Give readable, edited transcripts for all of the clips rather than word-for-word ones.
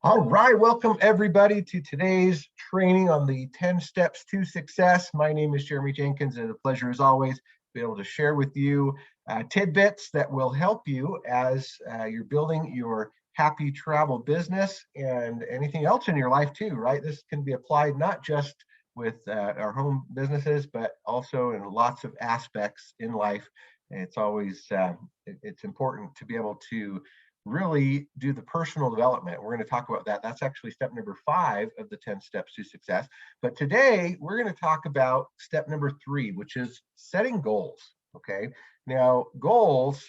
All right, welcome everybody to today's training on the 10 steps to success. My name is Jeremy Jenkins, and a pleasure as always to be able to share with you tidbits that will help you as you're building your happy travel business and anything else in your life too, right? This can be applied not just with our home businesses, but also in lots of aspects in life. And it's always it's important to be able to really do the personal development. We're going to talk about that. That's actually step number 5 of the 10 steps to success. But today we're going to talk about step number 3, which is setting goals. Okay. Now, goals,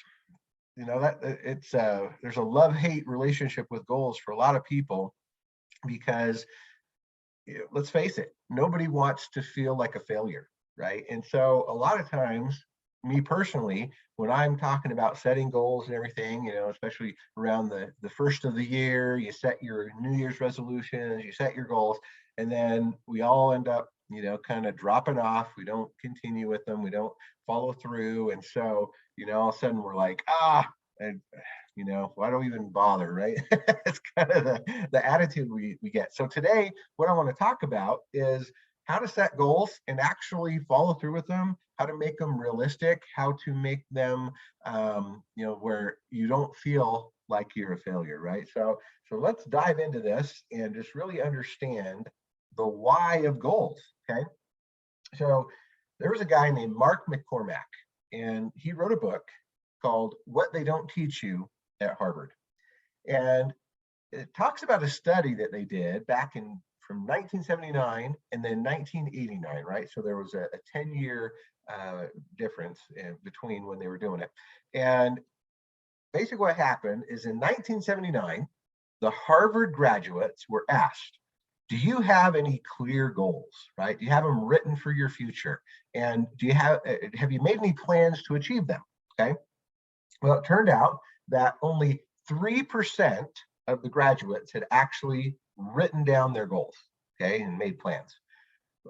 that it's there's a love-hate relationship with goals for a lot of people because let's face it, nobody wants to feel like a failure, right? And so a lot of times, me personally, when I'm talking about setting goals and everything, especially around the first of the year, you set your New Year's resolutions, you set your goals, and then we all end up, kind of dropping off. We don't continue with them. We don't follow through. And so, all of a sudden we're like, and, why do we even bother, right? It's kind of the attitude we get. So today, what I want to talk about is how to set goals and actually follow through with them, how to make them realistic, how to make them, where you don't feel like you're a failure, right? So let's dive into this and just really understand the why of goals, okay? So there was a guy named Mark McCormack, and he wrote a book called What They Don't Teach You at Harvard. And it talks about a study that they did back in from 1979 and then 1989, right? So there was a 10-year difference between when they were doing it. And basically what happened is in 1979, the Harvard graduates were asked, do you have any clear goals, right? Do you have them written for your future? And do you have you made any plans to achieve them? Okay. Well, it turned out that only 3% of the graduates had actually written down their goals, okay, and made plans.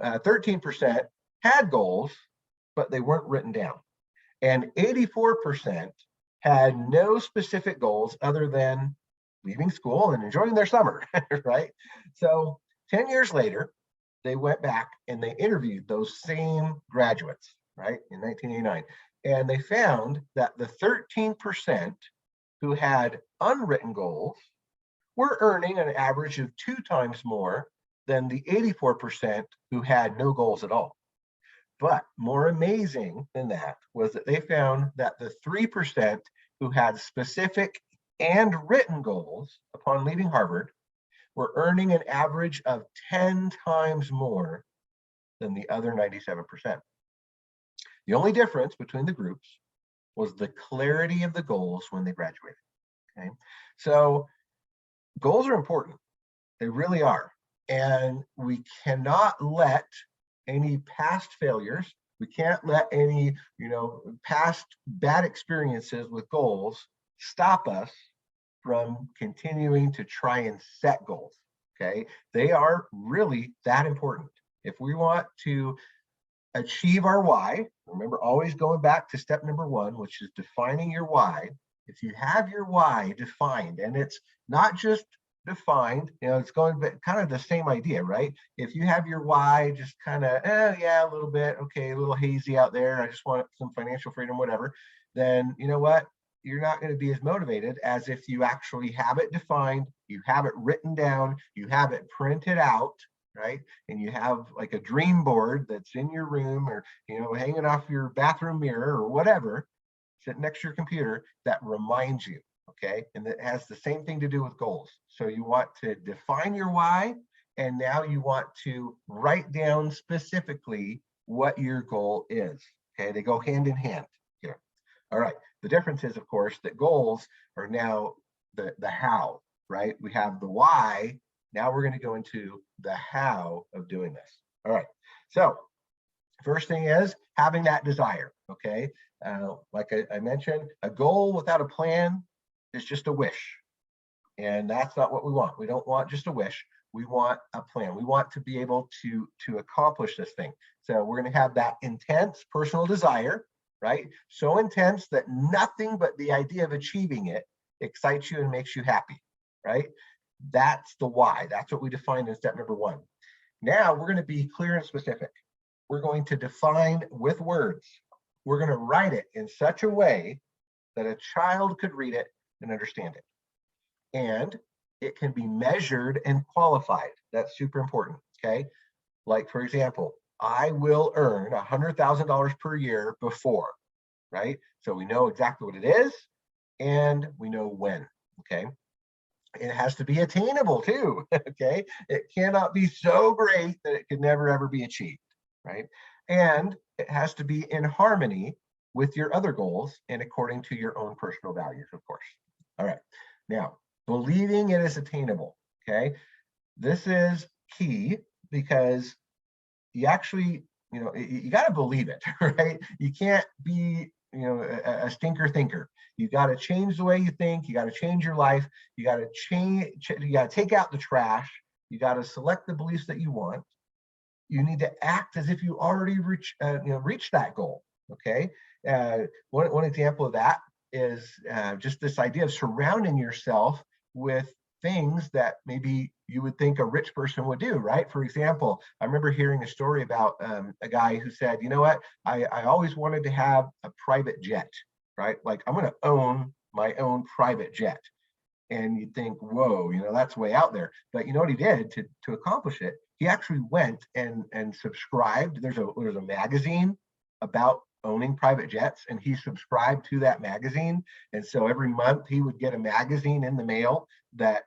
13% had goals, but they weren't written down. And 84% had no specific goals other than leaving school and enjoying their summer, right? So 10 years later, they went back and they interviewed those same graduates, right, in 1989. And they found that the 13% who had unwritten goals were earning an average of 2 times more than the 84% who had no goals at all. But more amazing than that was that they found that the 3% who had specific and written goals upon leaving Harvard were earning an average of 10 times more than the other 97%. The only difference between the groups was the clarity of the goals when they graduated. Okay, so goals are important. They really are. And we cannot let any past failures, we can't let any, past bad experiences with goals stop us from continuing to try and set goals. Okay, they are really that important. If we want to achieve our why, remember always going back to step number 1, which is defining your why. If you have your why defined, and it's not just defined, it's going kind of the same idea, right? If you have your why just kind of, yeah, a little bit, okay, a little hazy out there, I just want some financial freedom, whatever, then you know what? You're not going to be as motivated as if you actually have it defined, you have it written down, you have it printed out, right? And you have like a dream board that's in your room or, hanging off your bathroom mirror or whatever, sitting next to your computer that reminds you, okay? And that has the same thing to do with goals. So you want to define your why, and now you want to write down specifically what your goal is, okay? They go hand in hand here. All right. The difference is, of course, that goals are now the how, right? We have the why. Now we're going to go into the how of doing this. All right. So first thing is having that desire, okay? Like I mentioned, a goal without a plan is just a wish. And that's not what we want. We don't want just a wish. We want a plan. We want to be able to accomplish this thing. So we're going to have that intense personal desire, right? So intense that nothing but the idea of achieving it excites you and makes you happy, right? That's the why. That's what we defined in step number 1. Now we're going to be clear and specific. We're going to define with words. We're going to write it in such a way that a child could read it and understand it. And it can be measured and qualified. That's super important, okay? Like, for example, I will earn $100,000 per year before, right? So we know exactly what it is and we know when, okay? It has to be attainable too, okay? It cannot be so great that it could never ever be achieved, right? And it has to be in harmony with your other goals and according to your own personal values, of course. All right, now, believing it is attainable, okay? This is key because you actually, you got to believe it, right? You can't be, a stinker thinker. You got to change the way you think. You got to change your life. You got to you got to take out the trash. You got to select the beliefs that you want. You need to act as if you already reached that goal. Okay. One example of that is just this idea of surrounding yourself with things that maybe you would think a rich person would do, right? For example, I remember hearing a story about a guy who said, you know what, I always wanted to have a private jet, right? Like, I'm going to own my own private jet. And you'd think, whoa, that's way out there. But you know what he did to accomplish it? He actually went and subscribed. There's a magazine about owning private jets, and he subscribed to that magazine. And so every month he would get a magazine in the mail that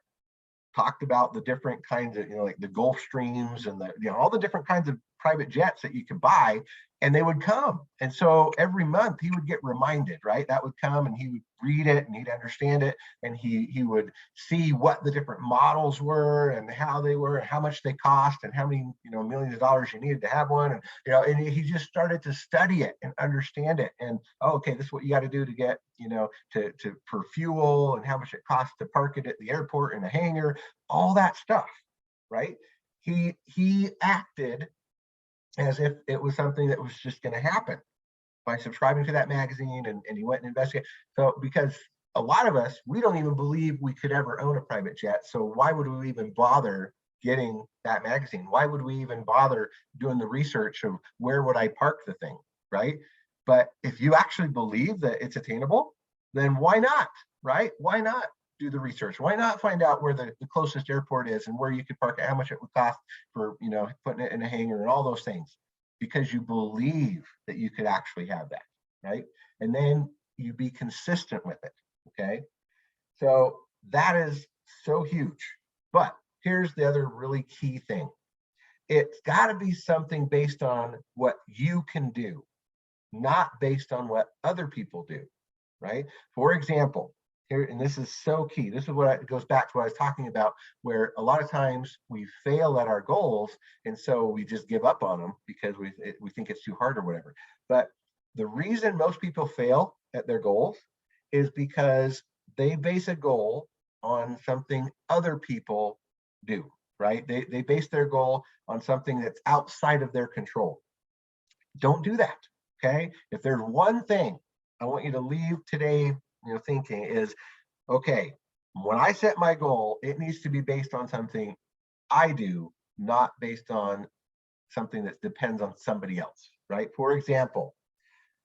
talked about the different kinds of, like the Gulfstreams and all the different kinds of private jets that you could buy, and they would come. And so every month he would get reminded, right? That would come and he would read it and he'd understand it. And he would see what the different models were and how they were and how much they cost and how many, millions of dollars you needed to have one. And, and he just started to study it and understand it. And, okay, this is what you got to do to get, for fuel and how much it costs to park it at the airport in a hangar, all that stuff, right? He acted as if it was something that was just going to happen by subscribing to that magazine, and he went and investigated. So, because a lot of us, we don't even believe we could ever own a private jet. So why would we even bother getting that magazine? Why would we even bother doing the research of where would I park the thing, right? But if you actually believe that it's attainable, then why not, right? Why not do the research? Why not find out where the closest airport is and where you could park it, how much it would cost for, putting it in a hangar and all those things? Because you believe that you could actually have that, right? And then you be consistent with it, okay? So that is so huge. But here's the other really key thing. It's got to be something based on what you can do, not based on what other people do, right? For example, here, and this is so key. This is what it goes back to what I was talking about, where a lot of times we fail at our goals, and so we just give up on them because we think it's too hard or whatever. But the reason most people fail at their goals is because they base a goal on something other people do, right? They base their goal on something that's outside of their control. Don't do that, okay? If there's one thing I want you to leave today, thinking is, okay, when I set my goal, it needs to be based on something I do, not based on something that depends on somebody else, right? For example,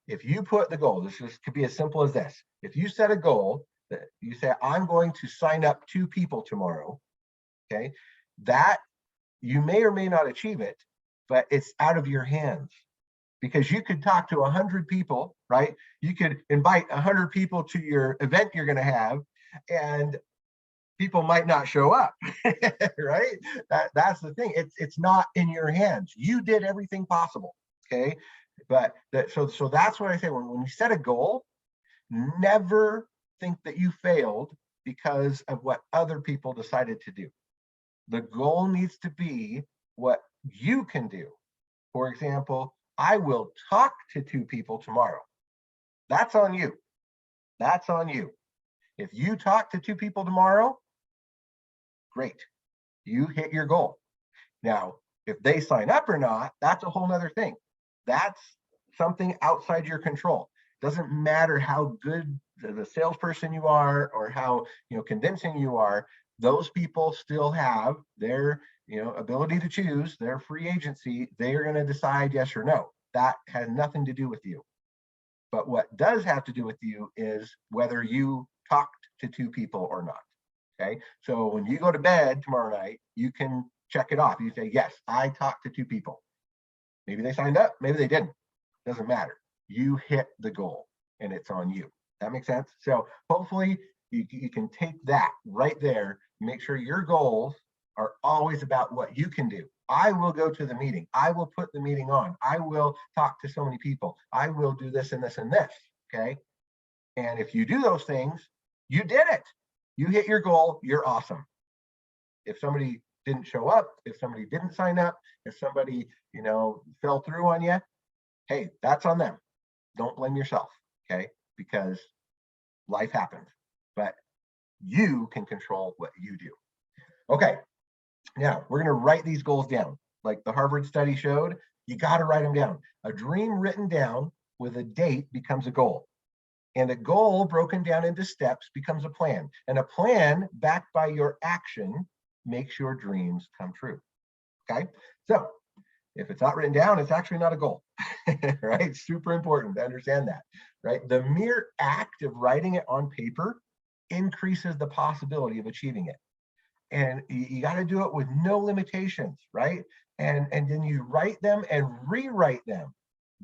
if you put the goal, this could be as simple as this. If you set a goal that you say, I'm going to sign up 2 people tomorrow, okay, that you may or may not achieve it, but it's out of your hands. Because you could talk to 100 people, right? You could invite 100 people to your event you're going to have, and people might not show up, right? That's the thing. It's not in your hands. You did everything possible, okay? But so that's what I say. When you set a goal, never think that you failed because of what other people decided to do. The goal needs to be what you can do. For example, I will talk to 2 people tomorrow. That's on you. That's on you. If you talk to 2 people tomorrow, great. You hit your goal. Now, if they sign up or not, that's a whole nother thing. That's something outside your control. Doesn't matter how good the salesperson you are or how convincing you are, those people still have their ability to choose, their free agency. They are going to decide yes or no. That has nothing to do with you. But what does have to do with you is whether you talked to two people or not. Okay. So when you go to bed tomorrow night, you can check it off. You say, yes, I talked to two people. Maybe they signed up, maybe they didn't. Doesn't matter. You hit the goal and it's on you. That makes sense? So hopefully you can take that right there, make sure your goals are always about what you can do. I will go to the meeting. I will put the meeting on. I will talk to so many people. I will do this and this and this. Okay. And if you do those things, you did it. You hit your goal. You're awesome. If somebody didn't show up, if somebody didn't sign up, if somebody, fell through on you, hey, that's on them. Don't blame yourself. Okay. Because life happens, but you can control what you do. Okay. Now we're going to write these goals down. Like the Harvard study showed, you got to write them down. A dream written down with a date becomes a goal. And a goal broken down into steps becomes a plan. And a plan backed by your action makes your dreams come true. Okay. So if it's not written down, it's actually not a goal, right? Super important to understand that, right? The mere act of writing it on paper increases the possibility of achieving it. And you got to do it with no limitations, right? And then you write them and rewrite them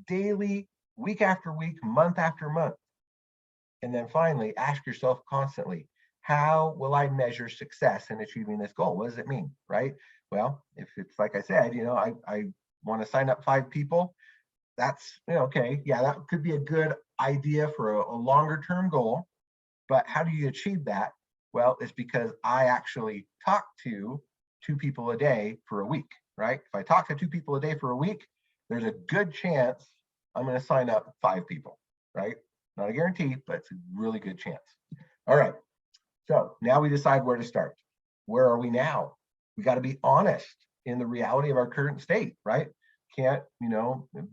daily, week after week, month after month. And then finally, ask yourself constantly, how will I measure success in achieving this goal? What does it mean, right? Well, if it's like I said, I want to sign up 5 people, that's, okay, yeah, that could be a good idea for a longer term goal. But how do you achieve that? Well, it's because I actually talk to 2 people a day for a week, right? If I talk to 2 people a day for a week, there's a good chance I'm going to sign up 5 people, right? Not a guarantee, but it's a really good chance. All right. So now we decide where to start. Where are we now? We got to be honest in the reality of our current state, right? Can't,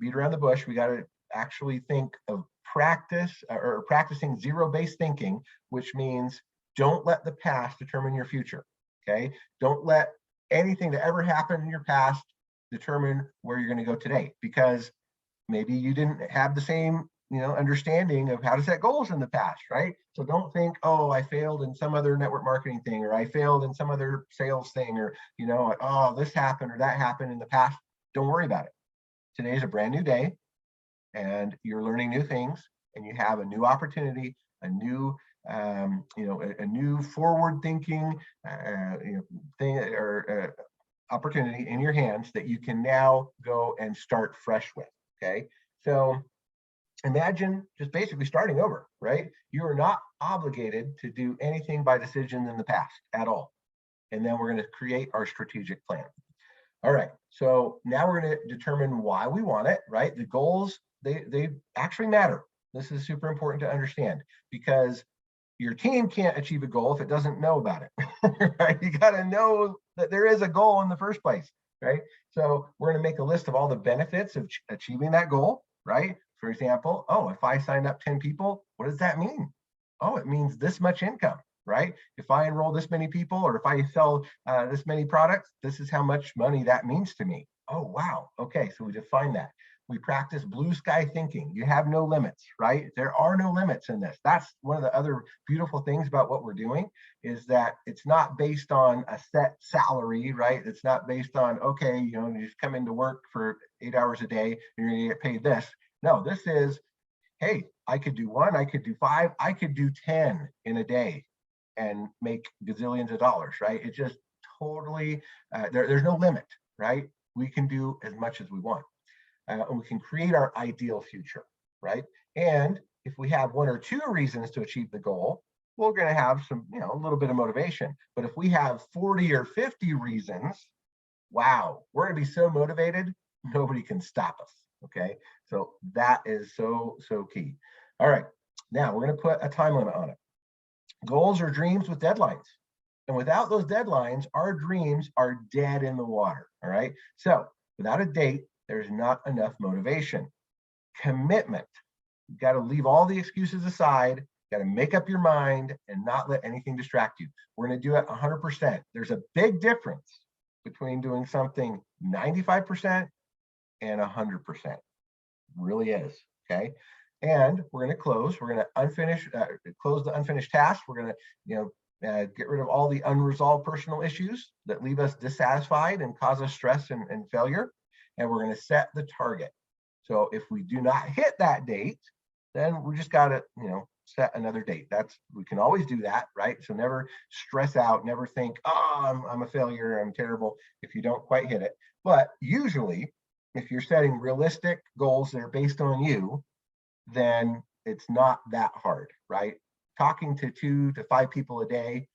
beat around the bush. We got to actually think of practicing zero-based thinking, which means don't let the past determine your future. Okay. Don't let anything that ever happened in your past determine where you're going to go today, because maybe you didn't have the same understanding of how to set goals in the past, right? So don't think, oh, I failed in some other network marketing thing, or I failed in some other sales thing, or, oh, this happened or that happened in the past. Don't worry about it. Today is a brand new day and you're learning new things and you have a new opportunity, a new, a new forward thinking thing or opportunity in your hands that you can now go and start fresh with. Okay. So imagine just basically starting over, right? You are not obligated to do anything by decisions in the past at all. And then we're going to create our strategic plan. All right. So now we're going to determine why we want it, right? The goals, they actually matter. This is super important to understand because your team can't achieve a goal if it doesn't know about it, right? You got to know that there is a goal in the first place, right? So we're going to make a list of all the benefits of achieving that goal, right? For example, oh, if I sign up 10 people, what does that mean? Oh, it means this much income, right? If I enroll this many people or if I sell this many products, this is how much money that means to me. Oh, wow. Okay, so we define that. We practice blue sky thinking. You have no limits, right? There are no limits in this. That's one of the other beautiful things about what we're doing is that it's not based on a set salary, right? It's not based on, okay, you just come into work for 8 hours a day and you're gonna get paid this. No, this is, hey, I could do 1, I could do 5, I could do 10 in a day and make gazillions of dollars, right? It just totally, there's no limit, right? We can do as much as we want. And we can create our ideal future, right? And if we have 1 or 2 reasons to achieve the goal, we're going to have some, a little bit of motivation. But if we have 40 or 50 reasons, wow, we're going to be so motivated, nobody can stop us. Okay, so that is so key. All right, now we're going to put a time limit on it. Goals are dreams with deadlines. And without those deadlines, our dreams are dead in the water. All right, so without a date, there's not enough motivation. Commitment. You've got to leave all the excuses aside Got to make up your mind and not let anything distract you. We're going to do it 100%. There's a big difference between doing something 95% and 100%. Really is. Okay. And we're going to close. We're going to close the unfinished task. We're going to, get rid of all the unresolved personal issues that leave us dissatisfied and cause us stress and failure. And we're going to set the target. So if we do not hit that date, then we just got to, set another date. We can always do that, right? So never stress out, never think, oh, I'm a failure, I'm terrible if you don't quite hit it. But usually, if you're setting realistic goals that are based on you, then it's not that hard, right? Talking to 2 to 5 people a day,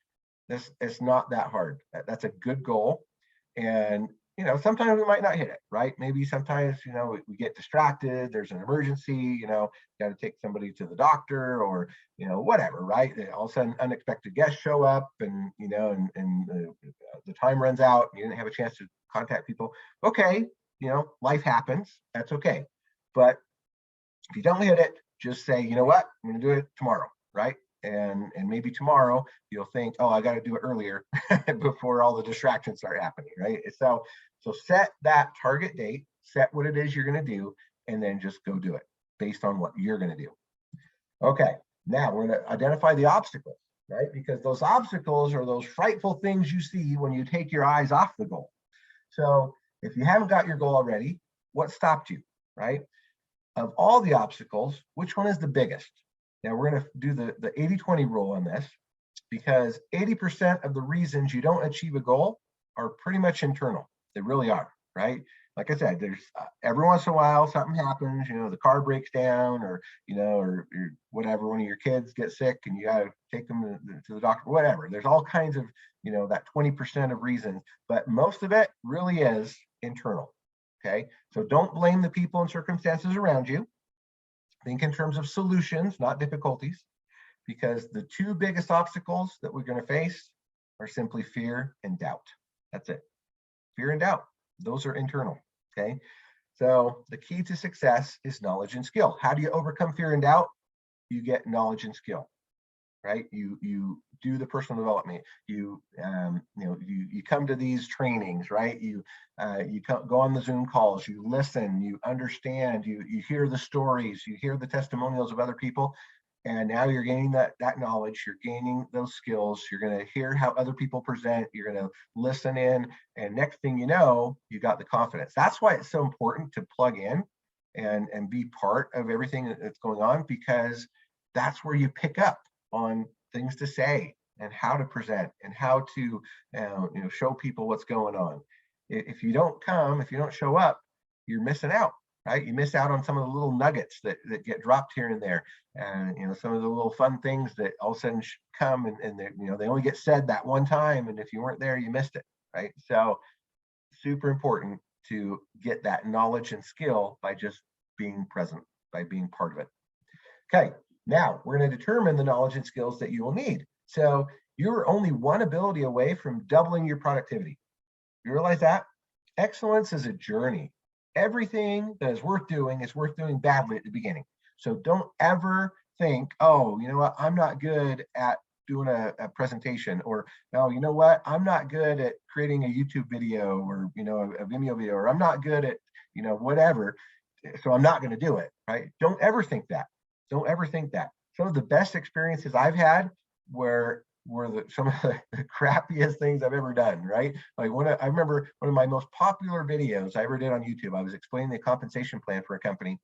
it's not that hard. That's a good goal. And sometimes we might not hit it, right? Maybe sometimes, we get distracted, there's an emergency, got to take somebody to the doctor or, whatever, right? All of a sudden unexpected guests show up and, the time runs out, you didn't have a chance to contact people. Okay, life happens, that's okay. But if you don't hit it, just say, you know what, I'm going to do it tomorrow, right? And maybe tomorrow you'll think, oh, I got to do it earlier before all the distractions start happening, right? So set that target date, set what it is you're going to do, and then just go do it based on what you're going to do. Okay, now we're going to identify the obstacles, right? Because those obstacles are those frightful things you see when you take your eyes off the goal. So if you haven't got your goal already, what stopped you, right? Of all the obstacles, which one is the biggest? Now we're going to do the 80-20 rule on this, because 80% of the reasons you don't achieve a goal are pretty much internal. They really are, right? Like I said, there's every once in a while something happens, the car breaks down or, or whatever, one of your kids gets sick and you got to take them to the doctor, whatever. There's all kinds of, that 20% of reasons, but most of it really is internal. Okay. So don't blame the people and circumstances around you. Think in terms of solutions, not difficulties, because the 2 biggest obstacles that we're going to face are simply fear and doubt. That's it. Fear and doubt. Those are internal. Okay. So the key to success is knowledge and skill. How do you overcome fear and doubt? You get knowledge and skill, right? You do the personal development. You come to these trainings, right? You go on the Zoom calls. You listen. You understand. You hear the stories. You hear the testimonials of other people, and now you're gaining that knowledge. You're gaining those skills. You're going to hear how other people present. You're going to listen in, and next thing you know, you got the confidence. That's why it's so important to plug in and be part of everything that's going on, because that's where you pick up on things to say and how to present and how to show people what's going on. If you don't show up, you're missing out, right? You miss out on some of the little nuggets that get dropped here and there, and some of the little fun things that all of a sudden come and they only get said that one time, and if you weren't there, you missed it, right? So super important to get that knowledge and skill by just being present, by being part of it. Okay. Now, we're going to determine the knowledge and skills that you will need. So you're only one ability away from doubling your productivity. You realize that? Excellence is a journey. Everything that is worth doing badly at the beginning. So don't ever think, oh, you know what, I'm not good at doing a presentation, or no, you know what, I'm not good at creating a YouTube video or, a Vimeo video, or I'm not good at, whatever, so I'm not going to do it, right? Don't ever think that. Don't ever think that. Some of the best experiences I've had were some of the crappiest things I've ever done, right? Like I remember one of my most popular videos I ever did on YouTube. I was explaining the compensation plan for a company,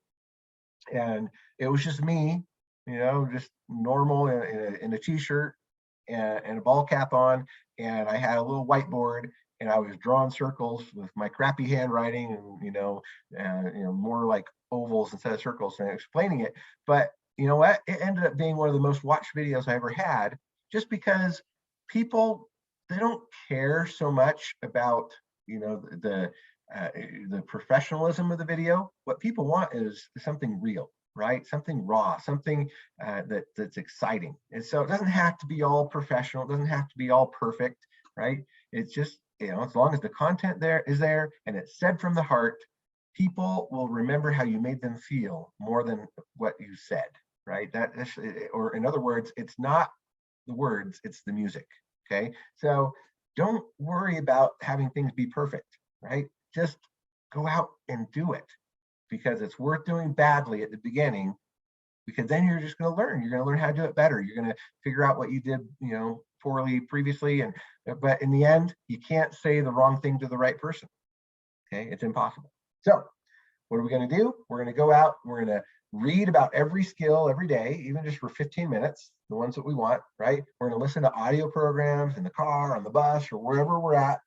and it was just me, just normal in a t-shirt and a ball cap on, and I had a little whiteboard, and I was drawing circles with my crappy handwriting, and more like ovals instead of circles, and explaining it. But you know what? It ended up being one of the most watched videos I ever had, just because people, they don't care so much about the professionalism of the video. What people want is something real, right? Something raw, something that's exciting. And so it doesn't have to be all professional. It doesn't have to be all perfect, right? It's just, as long as the content is there and it's said from the heart, people will remember how you made them feel more than what you said. right? Or in other words, it's not the words, it's the music. Okay. So don't worry about having things be perfect, right? Just go out and do it, because it's worth doing badly at the beginning, because then you're just going to learn. You're going to learn how to do it better. You're going to figure out what you did, poorly previously. But in the end, you can't say the wrong thing to the right person. Okay. It's impossible. So what are we going to do? We're going to go out, we're going to read about every skill every day, even just for 15 minutes, the ones that we want, right? We're going to listen to audio programs in the car, on the bus, or wherever we're at,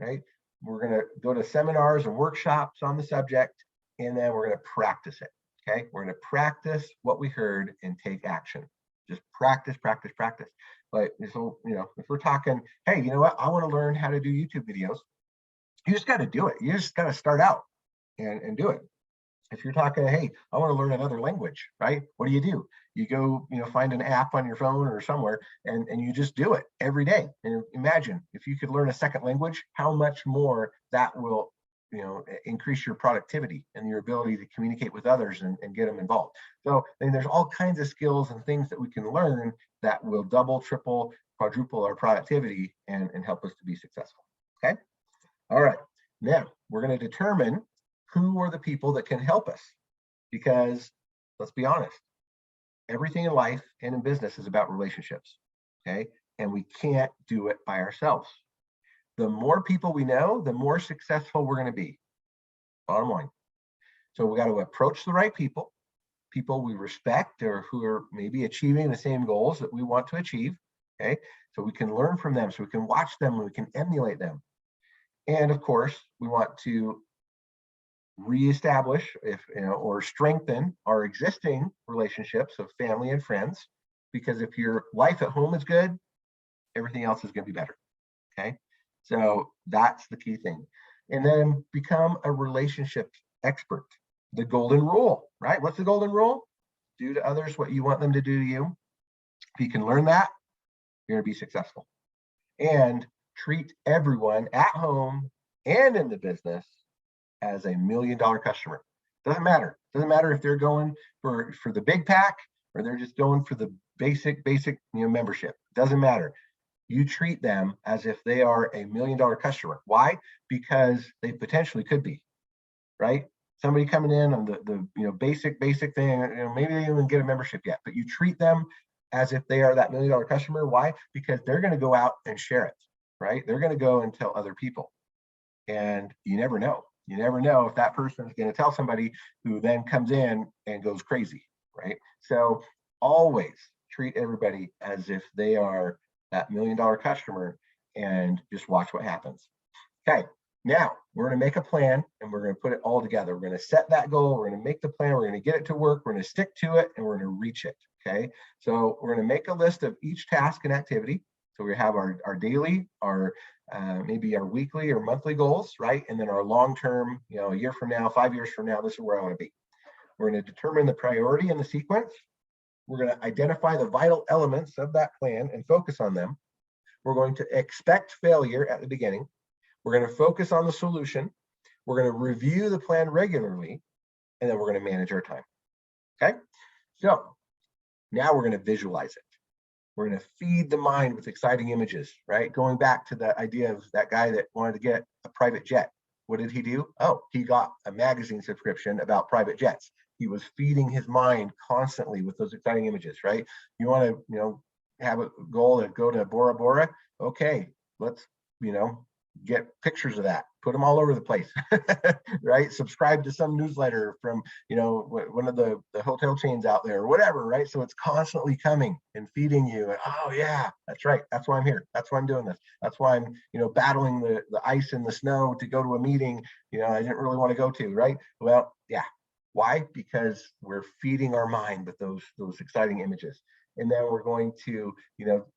right? We're going to go to seminars and workshops on the subject, and then we're going to practice it, okay? We're going to practice what we heard and take action. Just practice, practice, practice. But so, if we're talking, hey, you know what? I want to learn how to do YouTube videos. You just got to do it. You just got to start out and do it. If you're talking, hey, I want to learn another language, right? What do? You go, find an app on your phone or somewhere, and you just do it every day. And imagine if you could learn a second language, how much more that will, increase your productivity and your ability to communicate with others and get them involved. So, there's all kinds of skills and things that we can learn that will double, triple, quadruple our productivity and help us to be successful. Okay. All right. Now we're going to determine who are the people that can help us, because let's be honest, everything in life and in business is about relationships. Okay. And we can't do it by ourselves. The more people we know, the more successful we're going to be. Bottom line. So we got to approach the right people we respect, or who are maybe achieving the same goals that we want to achieve. Okay. So we can learn from them, so we can watch them, and we can emulate them. And of course, we want to reestablish or strengthen our existing relationships of family and friends, because if your life at home is good, everything else is going to be better. Okay. So that's the key thing. And then become a relationship expert. The golden rule, right? What's the golden rule? Do to others what you want them to do to you. If you can learn that, you're going to be successful. And treat everyone at home and in the business as $1 million customer. Doesn't matter. Doesn't matter if they're going for the big pack or they're just going for the basic membership. Doesn't matter. You treat them as if they are $1 million customer. Why? Because they potentially could be, right? Somebody coming in on the basic thing, maybe they even get a membership yet, but you treat them as if they are that $1 million customer. Why? Because they're going to go out and share it, right? They're going to go and tell other people, and you never know. You never know if that person is going to tell somebody who then comes in and goes crazy, right? So always treat everybody as if they are that $1 million customer, and just watch what happens. Okay, now we're going to make a plan, and we're going to put it all together. We're going to set that goal. We're going to make the plan. We're going to get it to work. We're going to stick to it, and we're going to reach it. Okay, so we're going to make a list of each task and activity. So we have our daily, our maybe our weekly or monthly goals, right? And then our long-term, a year from now, 5 years from now, this is where I want to be. We're going to determine the priority and the sequence. We're going to identify the vital elements of that plan and focus on them. We're going to expect failure at the beginning. We're going to focus on the solution. We're going to review the plan regularly, and then we're going to manage our time. Okay? So now we're going to visualize it. We're going to feed the mind with exciting images, right? Going back to the idea of that guy that wanted to get a private jet. What did he do? Oh, he got a magazine subscription about private jets. He was feeding his mind constantly with those exciting images, right? You want to, have a goal to go to Bora Bora? Okay, let's, get pictures of that, put them all over the place, right? Subscribe to some newsletter from, one of the hotel chains out there or whatever, right? So it's constantly coming and feeding you. And, oh yeah, that's right. That's why I'm here. That's why I'm doing this. That's why I'm, battling the ice and the snow to go to a meeting, I didn't really want to go to, right? Well, yeah. Why? Because we're feeding our mind with those exciting images. And then we're going to,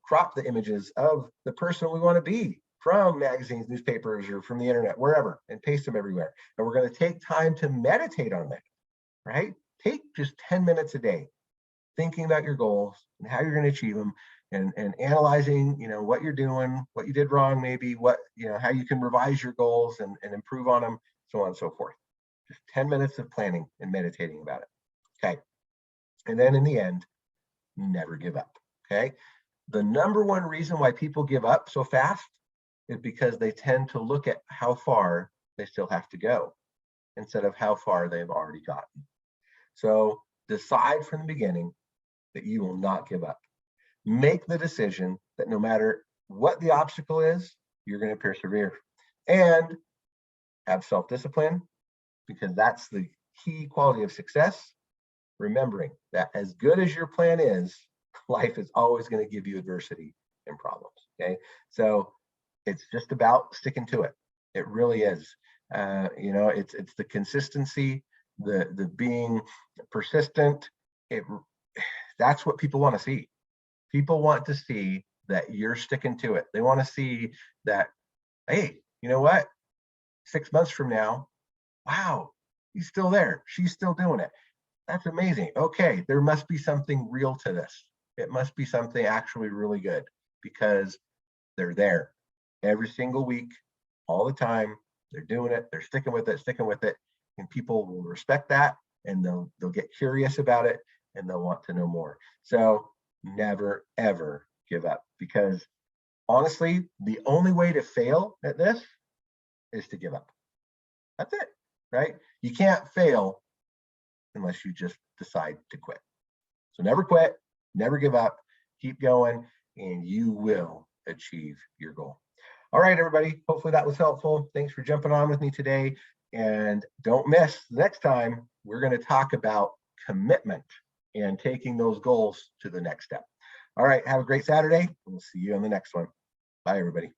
crop the images of the person we want to be from magazines, newspapers, or from the internet, wherever, and paste them everywhere. And we're going to take time to meditate on that, right? Take just 10 minutes a day thinking about your goals and how you're going to achieve them, and analyzing, what you're doing, what you did wrong, maybe what, how you can revise your goals and improve on them, so on and so forth. Just 10 minutes of planning and meditating about it. Okay. And then in the end, never give up. Okay. The number one reason why people give up so fast is because they tend to look at how far they still have to go instead of how far they've already gotten. So decide from the beginning that you will not give up. Make the decision that no matter what the obstacle is, you're going to persevere, and have self-discipline, because that's the key quality of success. Remembering that as good as your plan is, life is always going to give you adversity and problems. Okay. So it's just about sticking to it. It really is. It's the consistency, the being persistent. That's what people want to see. People want to see that you're sticking to it. They want to see that, hey, you know what? 6 months from now, wow, he's still there. She's still doing it. That's amazing. Okay, there must be something real to this. It must be something actually really good, because they're there every single week, all the time. They're doing it. They're sticking with it, and people will respect that, and they'll get curious about it, and they'll want to know more. So never ever give up, because honestly, the only way to fail at this is to give up. That's it, right? You can't fail unless you just decide to quit. So never quit, never give up, keep going, and you will achieve your goal. All right, everybody. Hopefully that was helpful. Thanks for jumping on with me today. And don't miss, next time, we're going to talk about commitment and taking those goals to the next step. All right. Have a great Saturday. We'll see you on the next one. Bye, everybody.